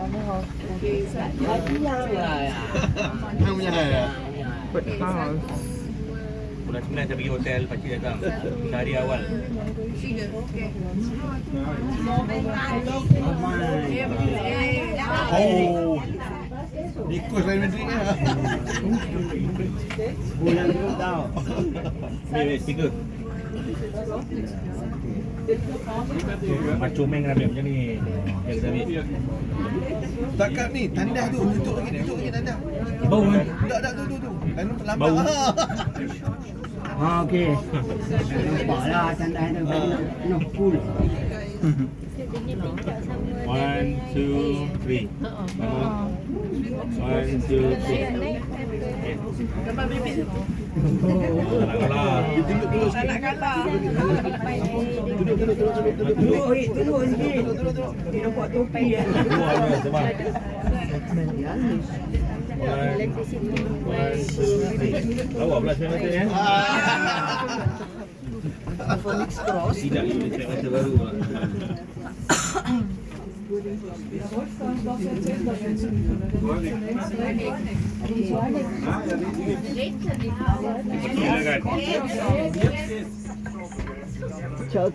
Hang menyahal ya? Bird house. Bulan 9 saya pergi hotel, pakcik datang. Sehari awal. Oh. Ikut lain menteri ni. Bulan tu tau. Ni speaker. Macho man kena ambil macam ni. Dia kena ambil. Takat ni, tandas tu. Tutup lagi tandas. Bau kan? Tak tu. Lalu terlambat. Bau. Okey. Nampaklah tanda tu. Noh full. 1, 2, 3. 1, 2, 3. Alah. Tak nak kalah. Tunduk sikit. Dia nampak topi ya. Awak pula saya mata ya? Phoenix Cross. Tidak, you boleh cek mata baru lah. Çok